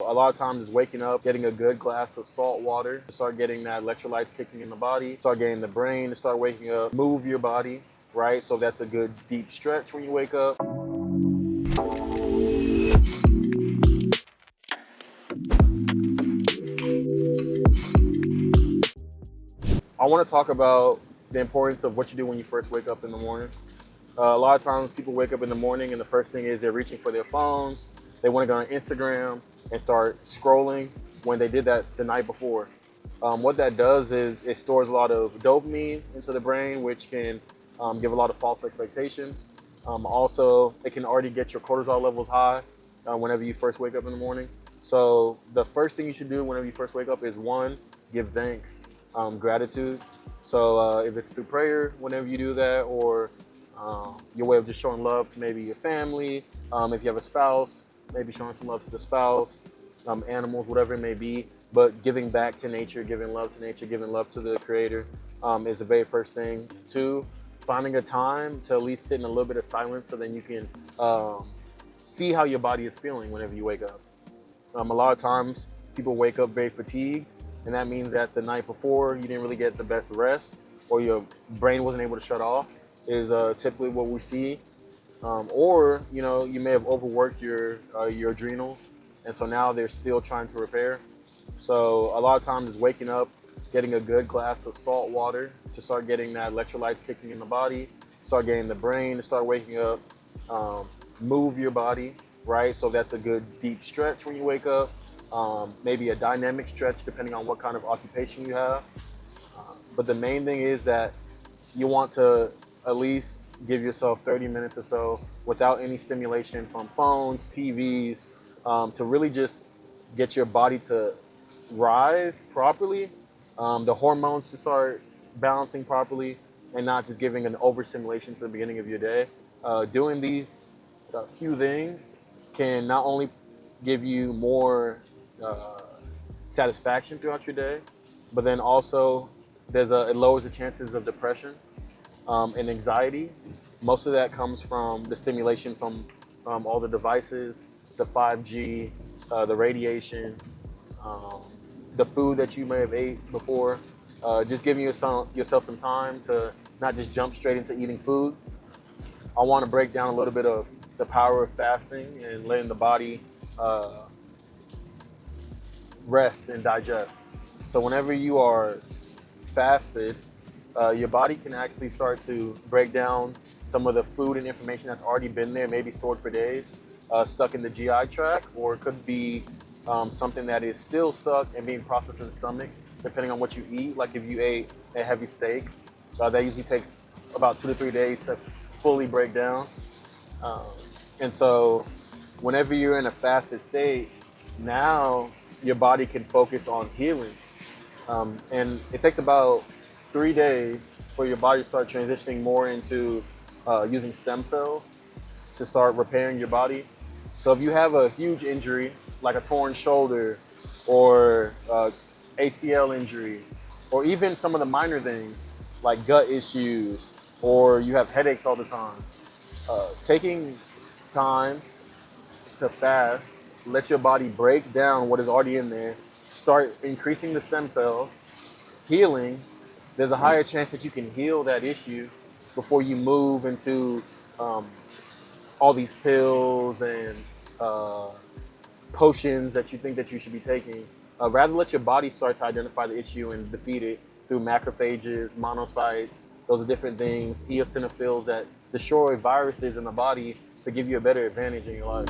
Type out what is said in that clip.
a lot of times is waking up, getting a good glass of salt water to start getting that electrolytes kicking in the body, start getting the brain to start waking up, move your body, right? So that's a good deep stretch when you wake up. I want to talk about the importance of what you do when you first wake up in the morning. A lot of times people wake up in the morning and the first thing is they're reaching for their phones. They want to go on Instagram and start scrolling when they did that the night before. What that does is it stores a lot of dopamine into the brain, which can give a lot of false expectations. Also, it can already get your cortisol levels high whenever you first wake up in the morning. So the first thing you should do whenever you first wake up is one, give thanks, gratitude. So if it's through prayer, whenever you do that, or your way of just showing love to maybe your family, if you have a spouse, maybe showing some love to the spouse, animals, whatever it may be, but giving back to nature, giving love to nature, giving love to the creator is the very first thing. Two, finding a time to at least sit in a little bit of silence so then you can see how your body is feeling whenever you wake up. A lot of times people wake up very fatigued, and that means that the night before you didn't really get the best rest, or your brain wasn't able to shut off, is typically what we see. Or you may have overworked your adrenals, and so now they're still trying to repair. So a lot of times is waking up, getting a good glass of salt water to start getting that electrolytes kicking in the body, start getting the brain to start waking up, move your body, right? So that's a good deep stretch when you wake up. Maybe a dynamic stretch depending on what kind of occupation you have. But the main thing is that you want to at least give yourself 30 minutes or so without any stimulation from phones, TVs, to really just get your body to rise properly, the hormones to start balancing properly, and not just giving an overstimulation to the beginning of your day. Doing these few things can not only give you more satisfaction throughout your day, but then also it lowers the chances of depression and anxiety. Most of that comes from the stimulation from all the devices, the 5G, the radiation, the food that you may have ate before. Just giving yourself some time to not just jump straight into eating food. I want to break down a little bit of the power of fasting and letting the body rest and digest. So whenever you are fasted, your body can actually start to break down some of the food and information that's already been there, maybe stored for days, stuck in the GI tract, or it could be something that is still stuck and being processed in the stomach, depending on what you eat. Like if you ate a heavy steak, that usually takes about 2 to 3 days to fully break down. And so whenever you're in a fasted state, now your body can focus on healing. And it takes about 3 days for your body to start transitioning more into using stem cells to start repairing your body. So if you have a huge injury, like a torn shoulder or ACL injury, or even some of the minor things like gut issues, or you have headaches all the time, taking time to fast, let your body break down what is already in there, start increasing the stem cells, healing, there's a higher chance that you can heal that issue before you move into all these pills and potions that you think that you should be taking. Rather let your body start to identify the issue and defeat it through macrophages, monocytes. Those are different things, eosinophils that destroy viruses in the body to give you a better advantage in your life.